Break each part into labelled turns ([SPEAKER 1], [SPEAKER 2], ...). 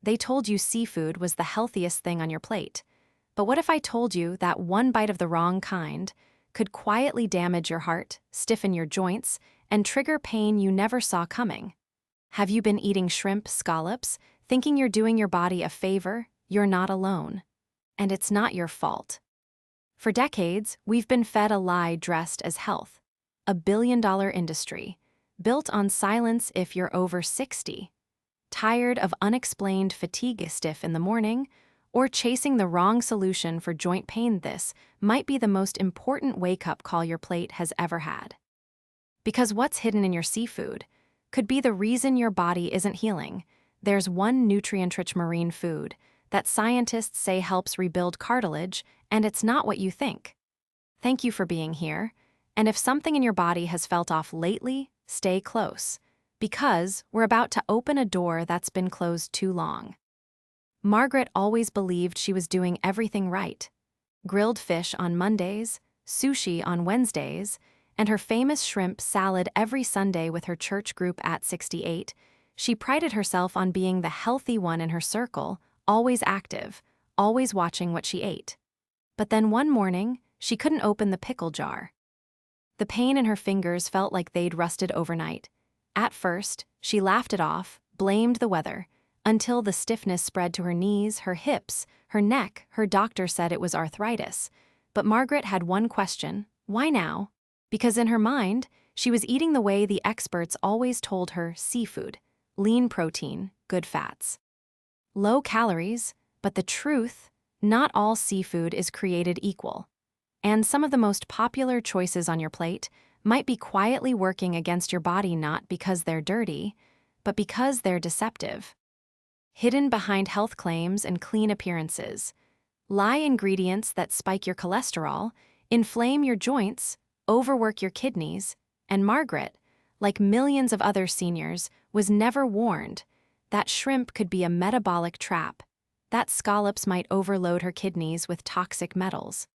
[SPEAKER 1] They told you seafood was the healthiest thing on your plate. But what if I told you that one bite of the wrong kind could quietly damage your heart, stiffen your joints, and trigger pain you never saw coming? Have you been eating shrimp scallops, thinking you're doing your body a favor? You're not alone. And it's not your fault. For decades, we've been fed a lie dressed as health. A billion-dollar industry, built on silence if you're over 60. Tired of unexplained fatigue stiff in the morning, or chasing the wrong solution for joint pain? This might be the most important wake-up call your plate has ever had. Because what's hidden in your seafood could be the reason your body isn't healing. There's one nutrient-rich marine food that scientists say helps rebuild cartilage, and it's not what you think. Thank you for being here, and if something in your body has felt off lately, stay close, because we're about to open a door that's been closed too long. Margaret always believed she was doing everything right. Grilled fish on Mondays, sushi on Wednesdays, and her famous shrimp salad every Sunday with her church group at 68, she prided herself on being the healthy one in her circle, always active, always watching what she ate. But then one morning, she couldn't open the pickle jar. The pain in her fingers felt like they'd rusted overnight. At first, she laughed it off, blamed the weather, until the stiffness spread to her knees, her hips, her neck. Her doctor said it was arthritis. But Margaret had one question: why now? Because in her mind, she was eating the way the experts always told her: seafood, lean protein, good fats. Low calories, but the truth, not all seafood is created equal. And some of the most popular choices on your plate might be quietly working against your body, not because they're dirty, but because they're deceptive. Hidden behind health claims and clean appearances lie ingredients that spike your cholesterol, inflame your joints, overwork your kidneys, and Margaret, like millions of other seniors, was never warned that shrimp could be a metabolic trap, that scallops might overload her kidneys with toxic metals,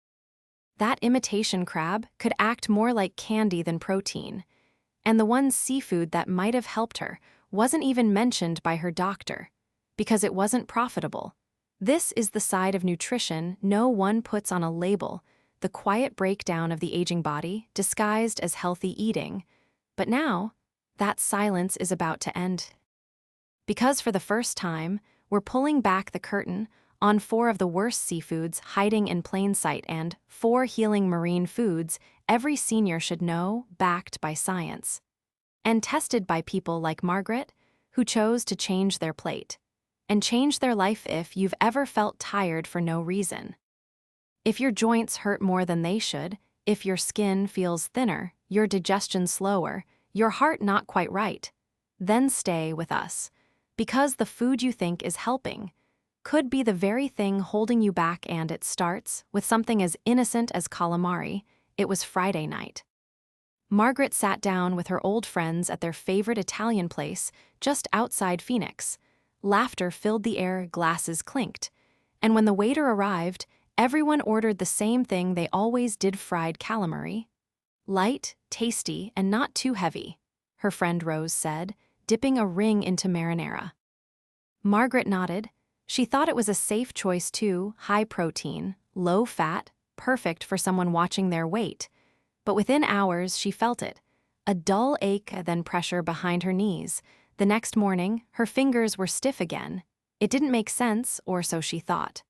[SPEAKER 1] that imitation crab could act more like candy than protein, and the one seafood that might have helped her wasn't even mentioned by her doctor, because it wasn't profitable. This is the side of nutrition no one puts on a label, the quiet breakdown of the aging body, disguised as healthy eating. But now, that silence is about to end. Because for the first time, we're pulling back the curtain on 4 of the worst seafoods hiding in plain sight and 4 healing marine foods every senior should know, backed by science. And tested by people like Margaret, who chose to change their plate and change their life. If you've ever felt tired for no reason, if your joints hurt more than they should, if your skin feels thinner, your digestion slower, your heart not quite right, then stay with us, because the food you think is helping could be the very thing holding you back. And it starts with something as innocent as calamari. It was Friday night. Margaret sat down with her old friends at their favorite Italian place just outside Phoenix. Laughter filled the air, glasses clinked. And when the waiter arrived, everyone ordered the same thing they always did: fried calamari. Light, tasty, and not too heavy, her friend Rose said, dipping a ring into marinara. Margaret nodded. She thought it was a safe choice too: high protein, low fat, perfect for someone watching their weight. But within hours, she felt it: a dull ache, then pressure behind her knees. The next morning, her fingers were stiff again. It didn't make sense, or so she thought.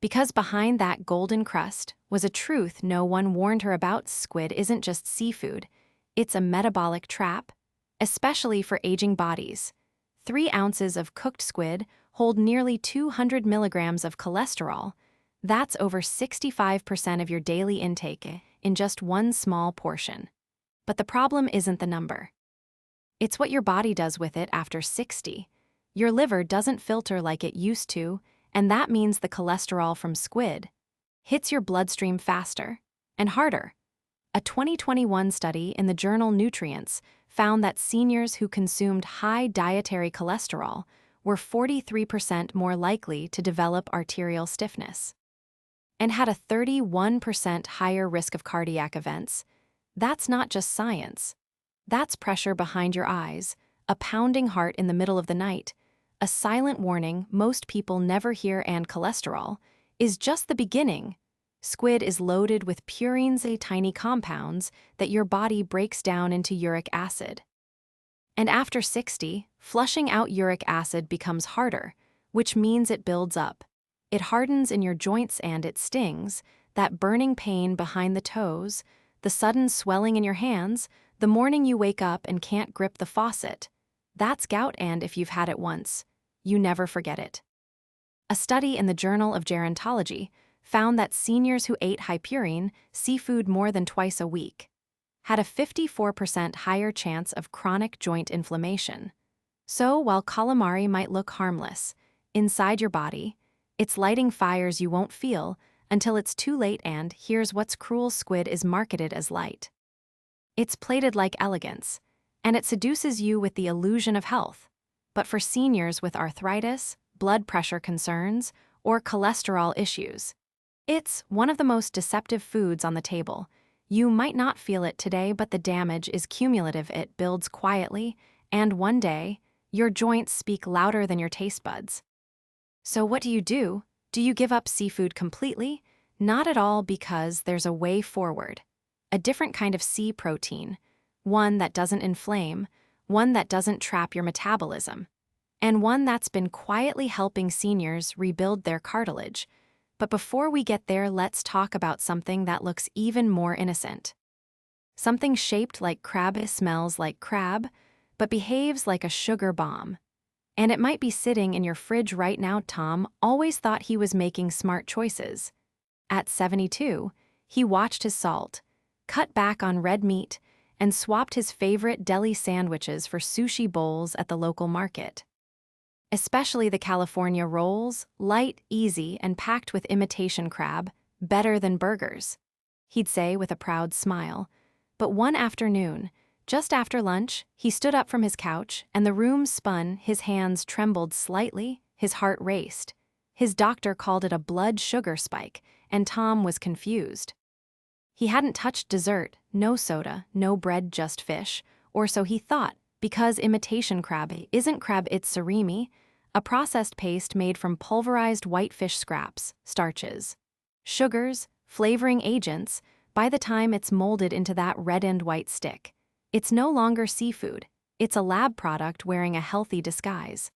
[SPEAKER 1] Because behind that golden crust was a truth no one warned her about: squid isn't just seafood, it's a metabolic trap, especially for aging bodies. 3 ounces of cooked squid hold nearly 200 milligrams of cholesterol. That's over 65% of your daily intake in just one small portion. But the problem isn't the number. It's what your body does with it after 60. Your liver doesn't filter like it used to, and that means the cholesterol from squid hits your bloodstream faster and harder. A 2021 study in the journal Nutrients found that seniors who consumed high dietary cholesterol were 43% more likely to develop arterial stiffness and had a 31% higher risk of cardiac events. That's not just science. That's pressure behind your eyes, a pounding heart in the middle of the night, a silent warning most people never hear, and cholesterol, is just the beginning. Squid is loaded with purines, tiny compounds that your body breaks down into uric acid. And after 60, flushing out uric acid becomes harder, which means it builds up. It hardens in your joints and it stings, that burning pain behind the toes, the sudden swelling in your hands, the morning you wake up and can't grip the faucet. That's gout, and if you've had it once, you never forget it. A study in the Journal of Gerontology found that seniors who ate high-purine seafood more than twice a week had a 54% higher chance of chronic joint inflammation. So while calamari might look harmless, inside your body, it's lighting fires you won't feel until it's too late. And here's what's cruel: squid is marketed as light. It's plated like elegance, and it seduces you with the illusion of health. But for seniors with arthritis, blood pressure concerns, or cholesterol issues, it's one of the most deceptive foods on the table. You might not feel it today, but the damage is cumulative. It builds quietly, and one day, your joints speak louder than your taste buds. So what do? Do you give up seafood completely? Not at all, because there's a way forward. A different kind of sea protein, one that doesn't inflame, one that doesn't trap your metabolism, and one that's been quietly helping seniors rebuild their cartilage. But before we get there, let's talk about something that looks even more innocent. Something shaped like crab. It smells like crab, but behaves like a sugar bomb. And it might be sitting in your fridge right now. Tom always thought he was making smart choices. At 72, he watched his salt, cut back on red meat, and swapped his favorite deli sandwiches for sushi bowls at the local market. Especially the California rolls, light, easy, and packed with imitation crab, better than burgers, he'd say with a proud smile. But one afternoon, just after lunch, he stood up from his couch, and the room spun. His hands trembled slightly, his heart raced. His doctor called it a blood sugar spike, and Tom was confused. He hadn't touched dessert, no soda, no bread, just fish, or so he thought, because imitation crab isn't crab, it's surimi, a processed paste made from pulverized whitefish scraps, starches, sugars, flavoring agents. By the time it's molded into that red and white stick, it's no longer seafood. It's a lab product wearing a healthy disguise.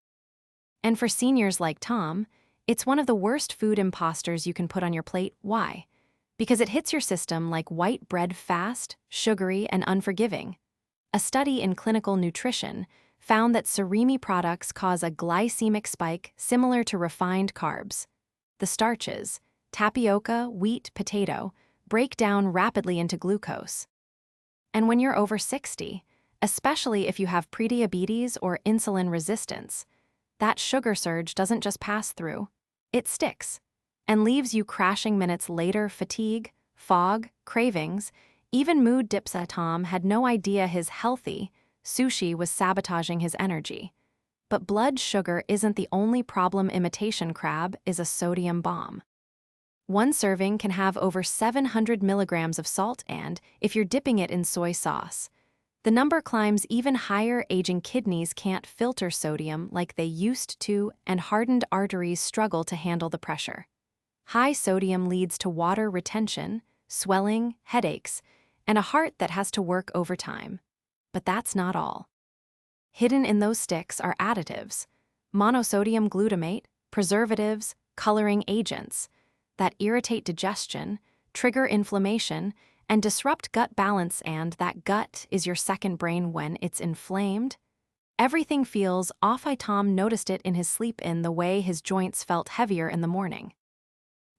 [SPEAKER 1] And for seniors like Tom, it's one of the worst food imposters you can put on your plate. Why? Because it hits your system like white bread, fast, sugary, and unforgiving. A study in clinical nutrition found that surimi products cause a glycemic spike similar to refined carbs. The starches, tapioca, wheat, potato, break down rapidly into glucose. And when you're over 60, especially if you have prediabetes or insulin resistance, that sugar surge doesn't just pass through, it sticks and leaves you crashing minutes later. Fatigue, fog, cravings, even mood dips. Tom had no idea his healthy sushi was sabotaging his energy. But blood sugar isn't the only problem. Imitation crab is a sodium bomb. One serving can have over 700 milligrams of salt, and if you're dipping it in soy sauce, the number climbs even higher. Aging kidneys can't filter sodium like they used to, and hardened arteries struggle to handle the pressure. High sodium leads to water retention, swelling, headaches, and a heart that has to work overtime. But that's not all. Hidden in those sticks are additives, monosodium glutamate, preservatives, coloring agents that irritate digestion, trigger inflammation, and disrupt gut balance. And that gut is your second brain. When it's inflamed, everything feels off. Tom noticed it in his sleep, in the way his joints felt heavier in the morning,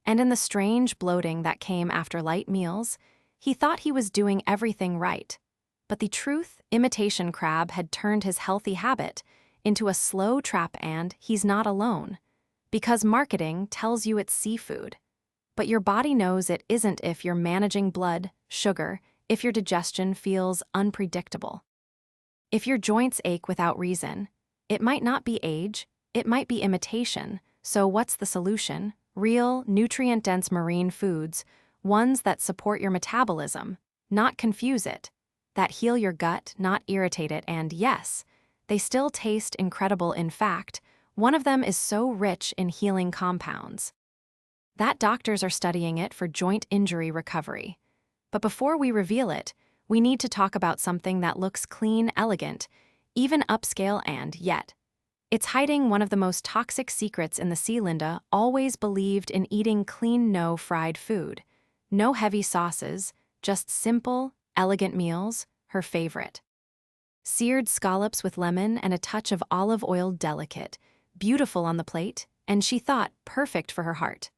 [SPEAKER 1] and in the strange bloating that came after light meals. He thought he was doing everything right. But the truth, imitation crab had turned his healthy habit into a slow trap. And he's not alone, because marketing tells you it's seafood. But your body knows it isn't. If you're managing blood sugar, if your digestion feels unpredictable, if your joints ache without reason, it might not be age, it might be imitation. So what's the solution? Real, nutrient-dense marine foods, ones that support your metabolism, not confuse it, that heal your gut, not irritate it. And yes, they still taste incredible. In fact, One of them is so rich in healing compounds that doctors are studying it for joint injury recovery. But before we reveal it, we need to talk about something that looks clean, elegant, even upscale, and yet it's hiding one of the most toxic secrets in the sea. Linda always believed in eating clean, no fried food. No heavy sauces, just simple, elegant meals, her favorite. Seared scallops with lemon and a touch of olive oil, delicate, beautiful on the plate, and she thought perfect for her heart.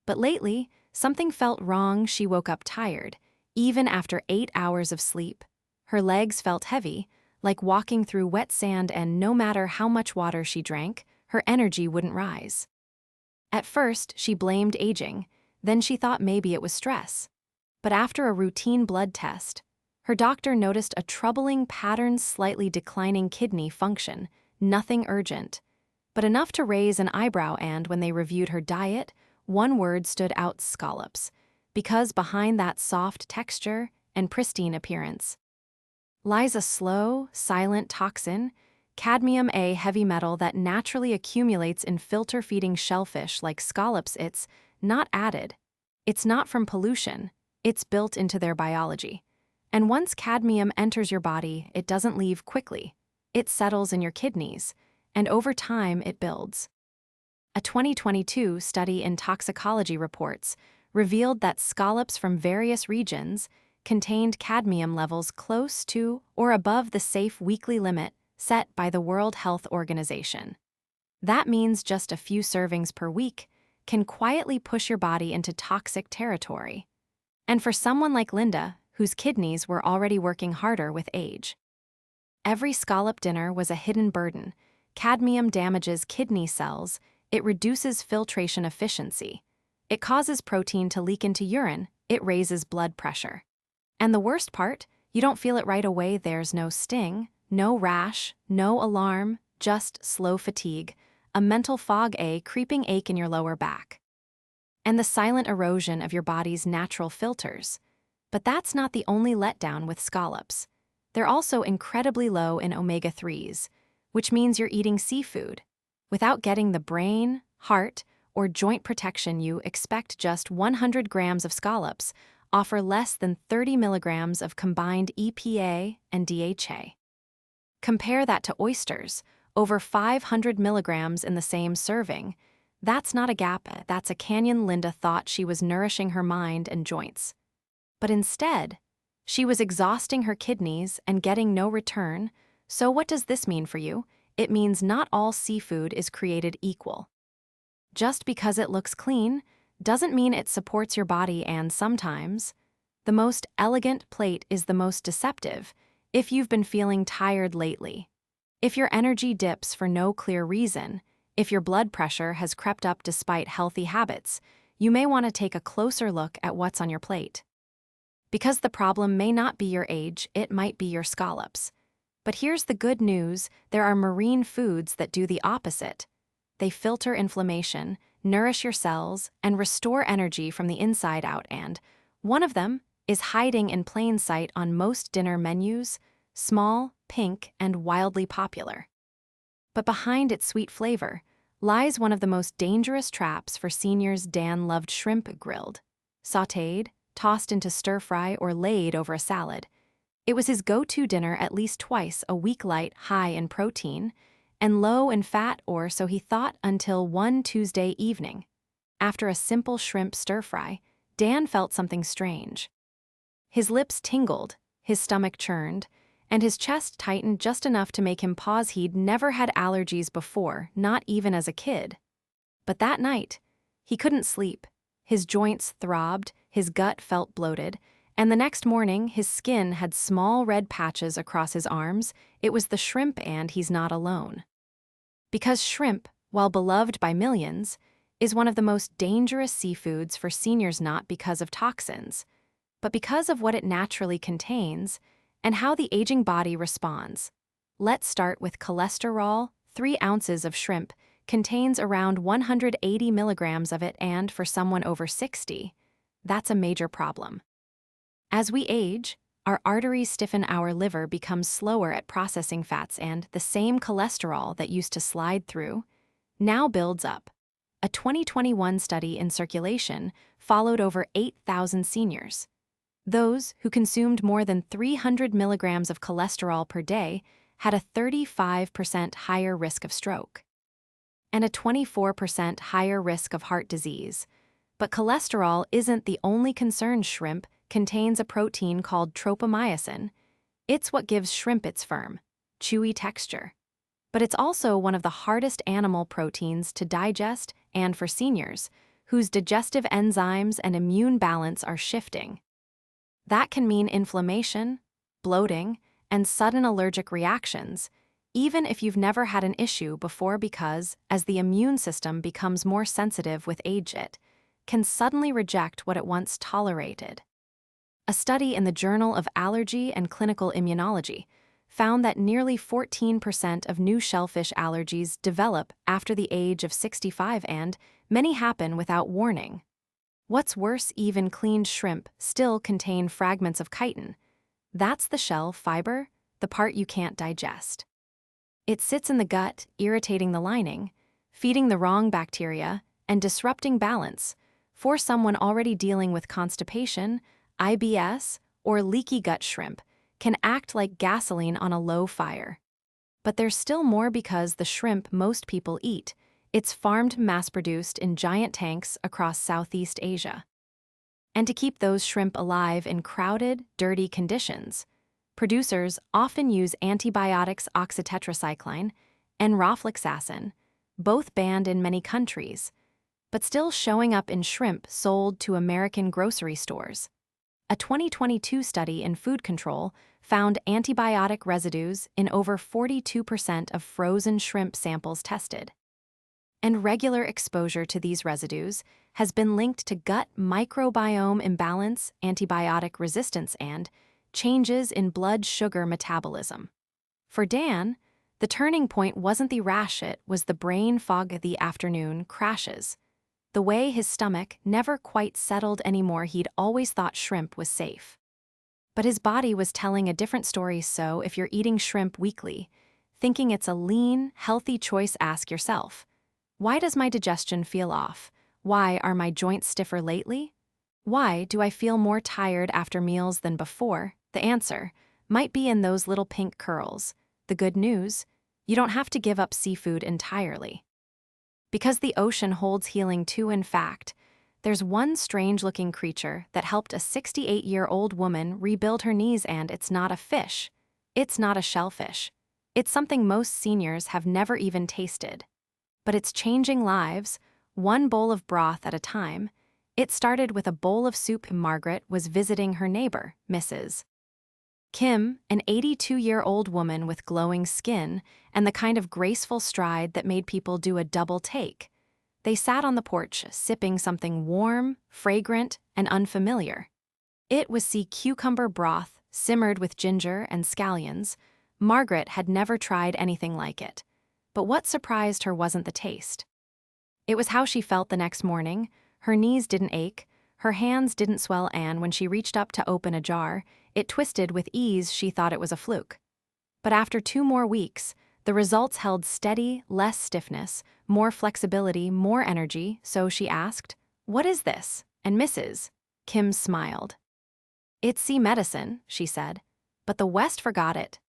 [SPEAKER 1] But lately, something felt wrong. She woke up tired, even after 8 hours of sleep. Her legs felt heavy, like walking through wet sand, and no matter how much water she drank, her energy wouldn't rise. At first, she blamed aging, then she thought maybe it was stress. But after a routine blood test, her doctor noticed a troubling pattern: slightly declining kidney function, nothing urgent, but enough to raise an eyebrow. And when they reviewed her diet, one word stood out: scallops, because behind that soft texture and pristine appearance lies a slow, silent toxin, cadmium, a heavy metal that naturally accumulates in filter-feeding shellfish like scallops. It's not added. It's not from pollution. It's built into their biology. And once cadmium enters your body, it doesn't leave quickly. It settles in your kidneys, and over time it builds. A 2022 study in toxicology reports revealed that scallops from various regions contained cadmium levels close to or above the safe weekly limit set by the World Health Organization. That means just a few servings per week can quietly push your body into toxic territory. And for someone like Linda, whose kidneys were already working harder with age, every scallop dinner was a hidden burden. Cadmium damages kidney cells, it reduces filtration efficiency, it causes protein to leak into urine, it raises blood pressure. And the worst part, you don't feel it right away. There's no sting, no rash, no alarm, just slow fatigue, a mental fog, a creeping ache in your lower back, and the silent erosion of your body's natural filters. But that's not the only letdown with scallops. They're also incredibly low in omega-3s, which means you're eating seafood without getting the brain, heart, or joint protection you expect. Just 100 grams of scallops offer less than 30 milligrams of combined EPA and DHA. Compare that to oysters, over 500 milligrams in the same serving. That's not a gap, that's a canyon. Linda thought she was nourishing her mind and joints. But instead, she was exhausting her kidneys and getting no return. So what does this mean for you? It means not all seafood is created equal. Just because it looks clean doesn't mean it supports your body, and sometimes the most elegant plate is the most deceptive. If you've been feeling tired lately, if your energy dips for no clear reason, if your blood pressure has crept up despite healthy habits, you may want to take a closer look at what's on your plate. Because the problem may not be your age, it might be your scallops. But here's the good news: there are marine foods that do the opposite. They filter inflammation, nourish your cells, and restore energy from the inside out, and one of them is hiding in plain sight on most dinner menus: small, pink, and wildly popular. But behind its sweet flavor lies one of the most dangerous traps for seniors. Dan loved shrimp grilled, sautéed, tossed into stir-fry, or laid over a salad. It was his go-to dinner at least twice a week, light, high in protein, and low in fat, or so he thought, until one Tuesday evening. After a simple shrimp stir-fry, Dan felt something strange. His lips tingled, his stomach churned, and his chest tightened just enough to make him pause. He'd never had allergies before, not even as a kid. But that night, he couldn't sleep. His joints throbbed, his gut felt bloated, and the next morning his skin had small red patches across his arms. It was the shrimp, and he's not alone. Because shrimp, while beloved by millions, is one of the most dangerous seafoods for seniors, not because of toxins, but because of what it naturally contains and how the aging body responds. Let's start with cholesterol. 3 ounces of shrimp contains around 180 milligrams of it, and for someone over 60, that's a major problem. As we age, our arteries stiffen, our liver becomes slower at processing fats, and the same cholesterol that used to slide through now builds up. A 2021 study in Circulation followed over 8,000 seniors. Those who consumed more than 300 milligrams of cholesterol per day had a 35% higher risk of stroke and a 24% higher risk of heart disease. But cholesterol isn't the only concern. Shrimp contains a protein called tropomyosin. It's what gives shrimp its firm, chewy texture. But it's also one of the hardest animal proteins to digest, and for seniors, whose digestive enzymes and immune balance are shifting. That can mean inflammation, bloating, and sudden allergic reactions, even if you've never had an issue before, because as the immune system becomes more sensitive with age, it can suddenly reject what it once tolerated. A study in the Journal of Allergy and Clinical Immunology found that nearly 14% of new shellfish allergies develop after the age of 65, and many happen without warning. What's worse, even cleaned shrimp still contain fragments of chitin. That's the shell fiber, the part you can't digest. It sits in the gut, irritating the lining, feeding the wrong bacteria, and disrupting balance. For someone already dealing with constipation, IBS, or leaky gut, shrimp can act like gasoline on a low fire. But there's still more, because the shrimp most people eat, it's farmed, mass-produced in giant tanks across Southeast Asia. And to keep those shrimp alive in crowded, dirty conditions, producers often use antibiotics, oxytetracycline and rofloxacin, both banned in many countries, but still showing up in shrimp sold to American grocery stores. A 2022 study in food control found antibiotic residues in over 42% of frozen shrimp samples tested. And regular exposure to these residues has been linked to gut microbiome imbalance, antibiotic resistance, and changes in blood sugar metabolism. For Dan, the turning point wasn't the rash, it was the brain fog, the afternoon crashes. The way his stomach never quite settled anymore. He'd always thought shrimp was safe. But his body was telling a different story. So if you're eating shrimp weekly, thinking it's a lean, healthy choice, ask yourself, why does my digestion feel off? Why are my joints stiffer lately? Why do I feel more tired after meals than before? The answer might be in those little pink curls. The good news, you don't have to give up seafood entirely. Because the ocean holds healing too. In fact, there's one strange-looking creature that helped a 68-year-old woman rebuild her knees, and it's not a fish. It's not a shellfish. It's something most seniors have never even tasted. But it's changing lives, one bowl of broth at a time. It started with a bowl of soup. Margaret was visiting her neighbor, Mrs. Kim, an 82-year-old woman with glowing skin and the kind of graceful stride that made people do a double take. They sat on the porch, sipping something warm, fragrant, and unfamiliar. It was sea cucumber broth, simmered with ginger and scallions. Margaret had never tried anything like it. But what surprised her wasn't the taste. It was how she felt the next morning. Her knees didn't ache, her hands didn't swell, and when she reached up to open a jar, it twisted with ease. She thought it was a fluke. But after 2 more weeks, the results held steady, less stiffness, more flexibility, more energy. So she asked, "What is this?" And Mrs. Kim smiled. "It's sea medicine," she said, "but the West forgot it.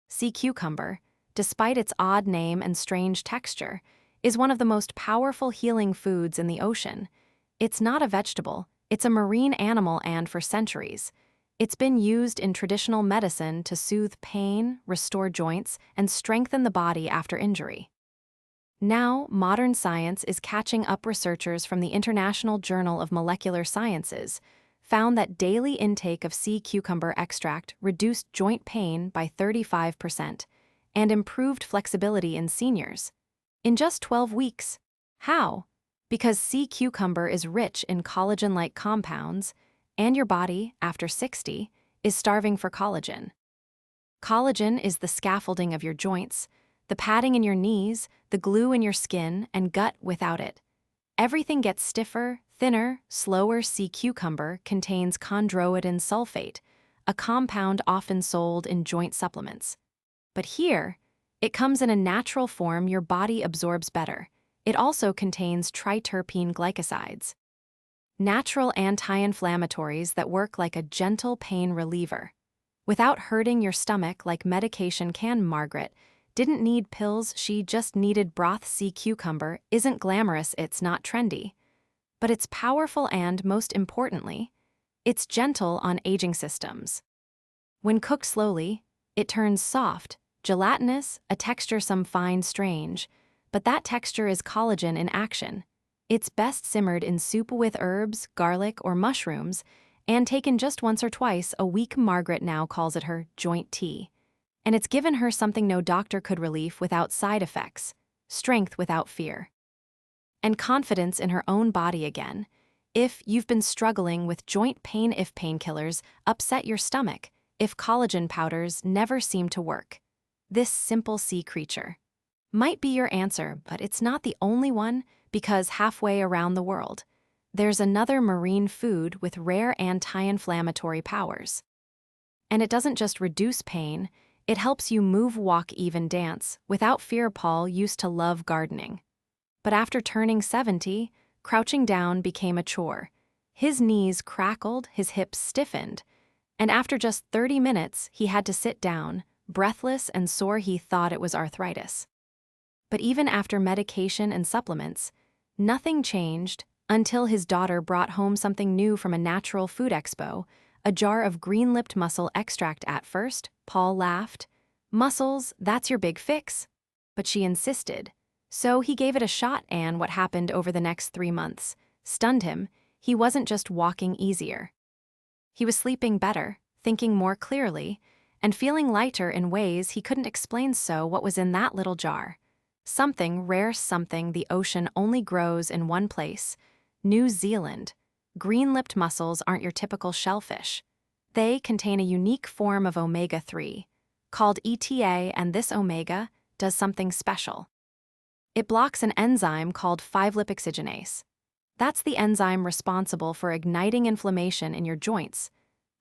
[SPEAKER 1] Sea cucumber, despite its odd name and strange texture, is one of the most powerful healing foods in the ocean. It's not a vegetable, it's a marine animal, and for centuries, it's been used in traditional medicine to soothe pain, restore joints, and strengthen the body after injury. Now, modern science is catching up. Researchers from the International Journal of Molecular Sciences found that daily intake of sea cucumber extract reduced joint pain by 35% and improved flexibility in seniors. In just 12 weeks. How? Because sea cucumber is rich in collagen-like compounds, and your body, after 60, is starving for collagen. Collagen is the scaffolding of your joints, the padding in your knees, the glue in your skin and gut. Without it, everything gets stiffer, thinner, slower. Sea cucumber contains chondroitin sulfate, a compound often sold in joint supplements. But here, it comes in a natural form your body absorbs better. It also contains triterpene glycosides, natural anti-inflammatories that work like a gentle pain reliever. Without hurting your stomach like medication can. Margaret didn't need pills, she just needed broth. Sea cucumber isn't glamorous, it's not trendy. But it's powerful and, most importantly, it's gentle on aging systems. When cooked slowly, it turns soft, gelatinous, a texture some find strange, but that texture is collagen in action. It's best simmered in soup with herbs, garlic, or mushrooms, and taken just once or twice a week. Margaret now calls it her joint tea. And it's given her something no doctor could: relief without side effects, strength without fear, and confidence in her own body again. If you've been struggling with joint pain, if painkillers upset your stomach, if collagen powders never seem to work, this simple sea creature might be your answer. But it's not the only one, because halfway around the world, there's another marine food with rare anti-inflammatory powers. And it doesn't just reduce pain, it helps you move, walk, even dance without fear. Paul used to love gardening. But after turning 70, crouching down became a chore. His knees crackled, his hips stiffened, and after just 30 minutes, he had to sit down, breathless and sore. He thought it was arthritis. But even after medication and supplements, nothing changed until his daughter brought home something new from a natural food expo, a jar of green-lipped mussel extract. At first, Paul laughed. "Mussels, that's your big fix." But she insisted. So he gave it a shot, and what happened over the next 3 months stunned him. He wasn't just walking easier. He was sleeping better, thinking more clearly, and feeling lighter in ways he couldn't explain. So what was in that little jar? Something rare, something the ocean only grows in one place: New Zealand. Green-lipped mussels aren't your typical shellfish. They contain a unique form of omega-3, called ETA, and this omega does something special. It blocks an enzyme called 5-lipoxygenase. That's the enzyme responsible for igniting inflammation in your joints,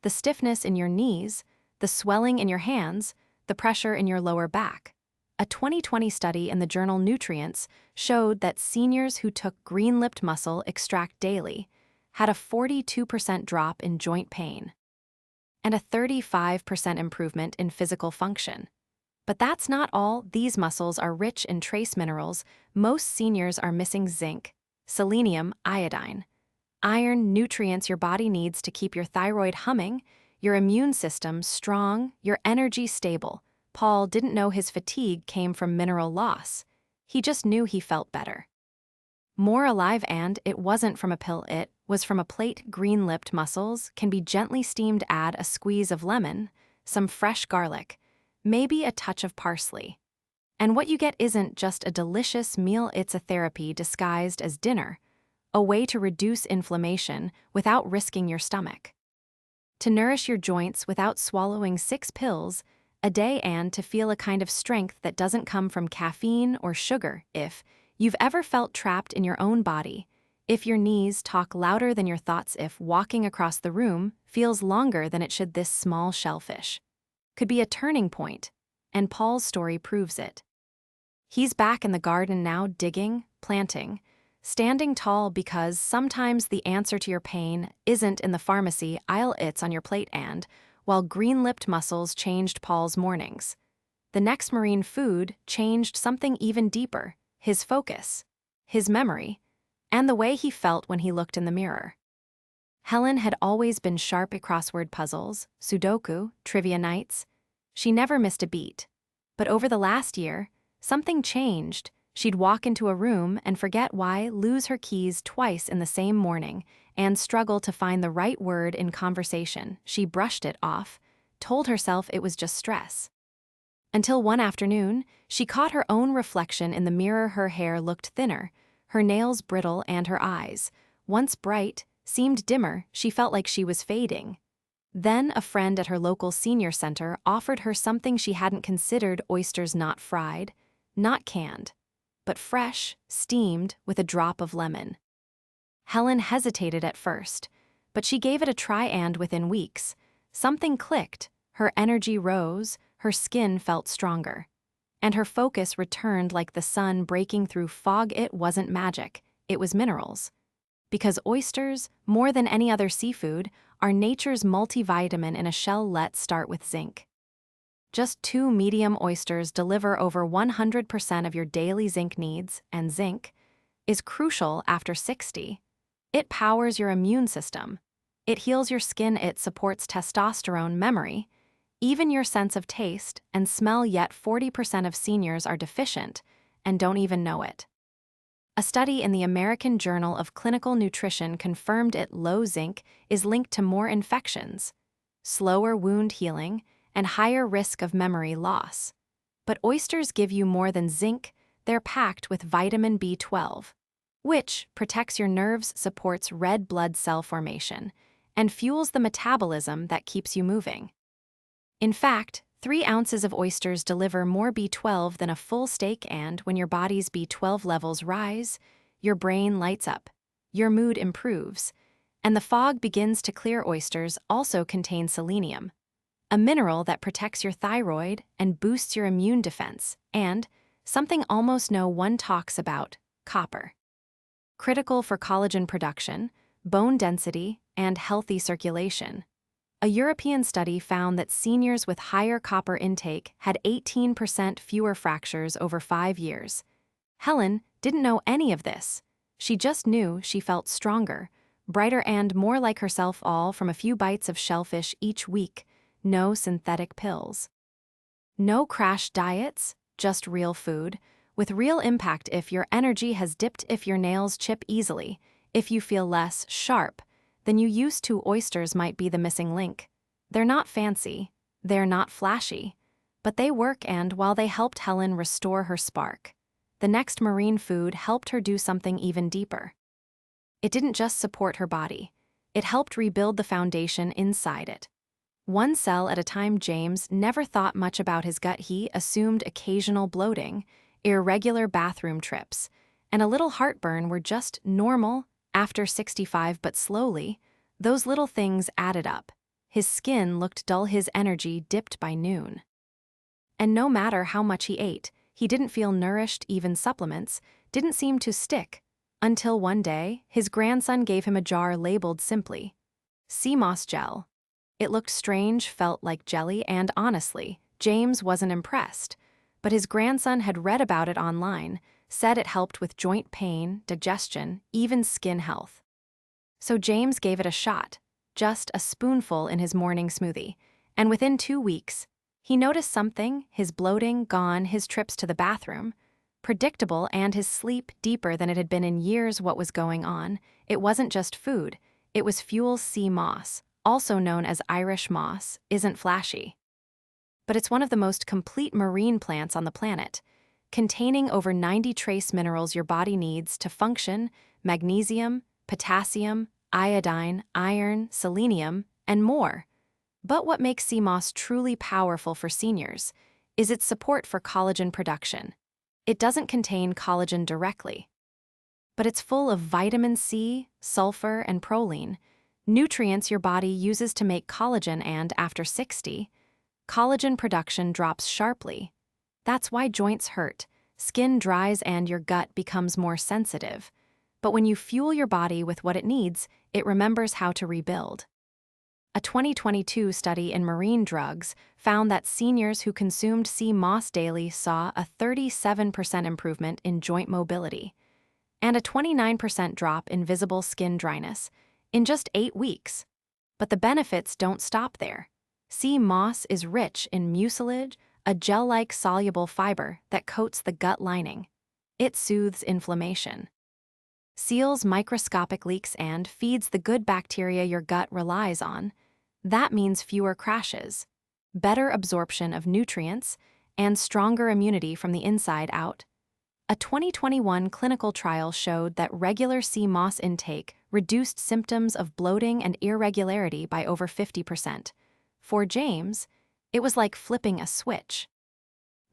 [SPEAKER 1] the stiffness in your knees, the swelling in your hands, the pressure in your lower back. A 2020 study in the journal Nutrients showed that seniors who took green-lipped mussel extract daily had a 42% drop in joint pain and a 35% improvement in physical function. But that's not all. These mussels are rich in trace minerals. Most seniors are missing zinc, selenium, iodine, iron, nutrients your body needs to keep your thyroid humming, your immune system strong, your energy stable. Paul didn't know his fatigue came from mineral loss. He just knew he felt better, more alive, and it wasn't from a pill, it was from a plate. Green-lipped mussels can be gently steamed. Add a squeeze of lemon, some fresh garlic, maybe a touch of parsley. And what you get isn't just a delicious meal, it's a therapy disguised as dinner, a way to reduce inflammation without risking your stomach, to nourish your joints without swallowing 6 pills a day, and to feel a kind of strength that doesn't come from caffeine or sugar. If you've ever felt trapped in your own body, if your knees talk louder than your thoughts, if walking across the room feels longer than it should, this small shellfish could be a turning point, and Paul's story proves it. He's back in the garden now, digging, planting, standing tall, because sometimes the answer to your pain isn't in the pharmacy aisle, it's on your plate. And while green-lipped mussels changed Paul's mornings, the next marine food changed something even deeper: his focus, his memory, and the way he felt when he looked in the mirror. Helen had always been sharp at crossword puzzles, Sudoku, trivia nights. She never missed a beat. But over the last year, something changed. She'd walk into a room and forget why, lose her keys twice in the same morning, and struggle to find the right word in conversation. She brushed it off, told herself it was just stress. Until one afternoon, she caught her own reflection in the mirror. Her hair looked thinner, her nails brittle, and her eyes, once bright, seemed dimmer. She felt like she was fading. Then a friend at her local senior center offered her something she hadn't considered: oysters, not fried, not canned, but fresh, steamed, with a drop of lemon. Helen hesitated at first, but she gave it a try, and within weeks, something clicked. Her energy rose, her skin felt stronger. and her focus returned like the sun breaking through fog. It wasn't magic, it was minerals. Because oysters, more than any other seafood, are nature's multivitamin in a shell. Let's start with zinc. Just 2 medium oysters deliver over 100% of your daily zinc needs, and zinc is crucial after 60. It powers your immune system. It heals your skin. It supports testosterone, memory, even your sense of taste and smell. Yet 40% of seniors are deficient and don't even know it. A study in the American Journal of Clinical Nutrition confirmed it. Low zinc is linked to more infections, slower wound healing, and higher risk of memory loss. But oysters give you more than zinc. They're packed with vitamin B12, which protects your nerves, supports red blood cell formation, and fuels the metabolism that keeps you moving. In fact, 3 ounces of oysters deliver more B12 than a full steak, and when your body's B12 levels rise, your brain lights up, your mood improves, and the fog begins to clear. Oysters also contain selenium, a mineral that protects your thyroid and boosts your immune defense, and something almost no one talks about, copper. Critical for collagen production, bone density, and healthy circulation. A European study found that seniors with higher copper intake had 18% fewer fractures over 5 years. Helen didn't know any of this. She just knew she felt stronger, brighter, and more like herself, all from a few bites of shellfish each week. No synthetic pills. No crash diets, just real food, with real impact. If your energy has dipped, if your nails chip easily, if you feel less sharp than you used to, oysters might be the missing link. They're not fancy, they're not flashy, but they work, and while they helped Helen restore her spark, the next marine food helped her do something even deeper. It didn't just support her body, it helped rebuild the foundation inside it. One cell at a time. James never thought much about his gut. He assumed occasional bloating, irregular bathroom trips, and a little heartburn were just normal after 65, but slowly, those little things added up. His skin looked dull, his energy dipped by noon. And no matter how much he ate, he didn't feel nourished. Even supplements didn't seem to stick. Until one day, his grandson gave him a jar labeled simply sea moss gel. It looked strange, felt like jelly, and honestly, James wasn't impressed. But his grandson had read about it online, said it helped with joint pain, digestion, even skin health. So James gave it a shot, just a spoonful in his morning smoothie, and within 2 weeks, he noticed something: his bloating gone, his trips to the bathroom predictable, and his sleep deeper than it had been in years. What was going on? It wasn't just food, it was fuel. Sea moss, also known as Irish moss, isn't flashy, but it's one of the most complete marine plants on the planet, containing over 90 trace minerals your body needs to function: magnesium, potassium, iodine, iron, selenium, and more. But what makes sea moss truly powerful for seniors is its support for collagen production. It doesn't contain collagen directly, but it's full of vitamin C, sulfur, and proline, nutrients your body uses to make collagen, and after 60, collagen production drops sharply. That's why joints hurt, skin dries, and your gut becomes more sensitive. But when you fuel your body with what it needs, it remembers how to rebuild. A 2022 study in Marine Drugs found that seniors who consumed sea moss daily saw a 37% improvement in joint mobility and a 29% drop in visible skin dryness in just 8 weeks. But the benefits don't stop there. Sea moss is rich in mucilage, a gel-like soluble fiber that coats the gut lining. It soothes inflammation, seals microscopic leaks, and feeds the good bacteria your gut relies on. That means fewer crashes, better absorption of nutrients, and stronger immunity from the inside out. A 2021 clinical trial showed that regular sea moss intake reduced symptoms of bloating and irregularity by over 50%. For James, it was like flipping a switch.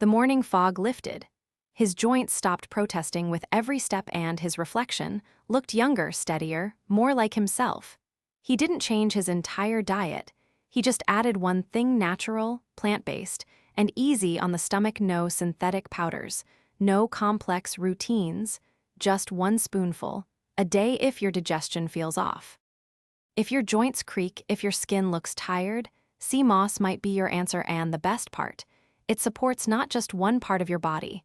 [SPEAKER 1] The morning fog lifted. His joints stopped protesting with every step, and his reflection looked younger, steadier, more like himself. He didn't change his entire diet. He just added one thing: natural, plant-based, and easy on the stomach. No synthetic powders, no complex routines, just one spoonful a day if your digestion feels off. If your joints creak, if your skin looks tired, sea moss might be your answer. And the best part, it supports not just one part of your body,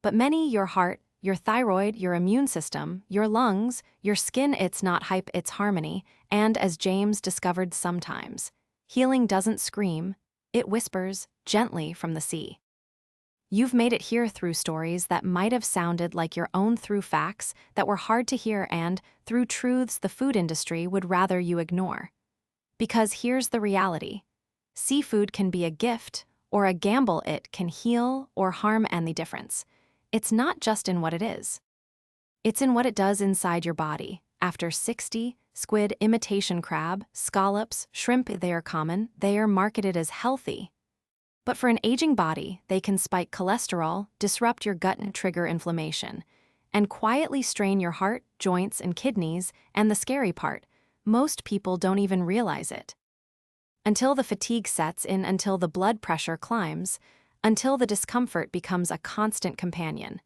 [SPEAKER 1] but many: your heart, your thyroid, your immune system, your lungs, your skin. It's not hype, it's harmony. And as James discovered, sometimes healing doesn't scream, it whispers gently from the sea. You've made it here through stories that might have sounded like your own, through facts that were hard to hear, and through truths the food industry would rather you ignore. Because here's the reality: seafood can be a gift or a gamble, it can heal or harm, and the difference, it's not just in what it is. It's in what it does inside your body. After 60, squid, imitation crab, scallops, shrimp, they are common, they are marketed as healthy. But for an aging body, they can spike cholesterol, disrupt your gut, and trigger inflammation, and quietly strain your heart, joints, and kidneys. And the scary part, most people don't even realize it. Until the fatigue sets in, until the blood pressure climbs, until the discomfort becomes a constant companion.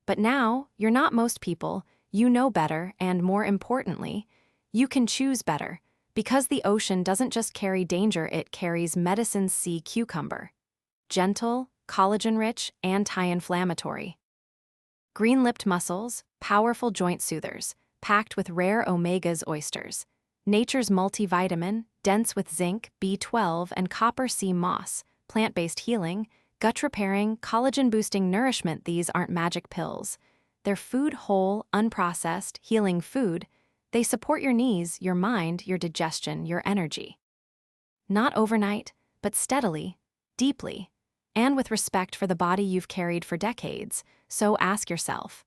[SPEAKER 1] But now, you're not most people, you know better, and more importantly, you can choose better, because the ocean doesn't just carry danger, it carries medicine. Sea cucumber. Gentle, collagen-rich, anti-inflammatory. Green-lipped mussels, powerful joint soothers, packed with rare omegas. Oysters, nature's multivitamin, dense with zinc, B12, and copper. Sea moss, plant-based healing, gut-repairing, collagen-boosting nourishment. These aren't magic pills. They're food, whole, unprocessed, healing food. They support your knees, your mind, your digestion, your energy. Not overnight, but steadily, deeply, and with respect for the body you've carried for decades. So ask yourself,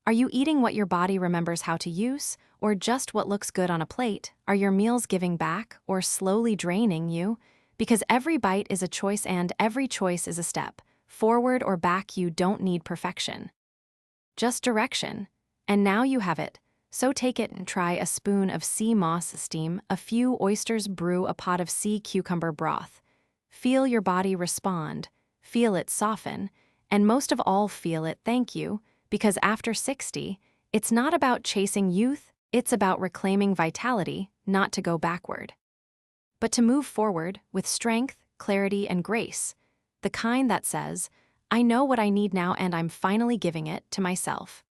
[SPEAKER 1] are you eating what your body remembers how to use, or just what looks good on a plate? Are your meals giving back, or slowly draining you? Because every bite is a choice, and every choice is a step forward or back. You don't need perfection, just direction. And now you have it. So take it and try a spoon of sea moss, steam a few oysters, brew a pot of sea cucumber broth. Feel your body respond, feel it soften, and most of all, feel it thank you, because after 60, it's not about chasing youth, it's about reclaiming vitality, not to go backward, but to move forward with strength, clarity, and grace, the kind that says, I know what I need now, and I'm finally giving it to myself.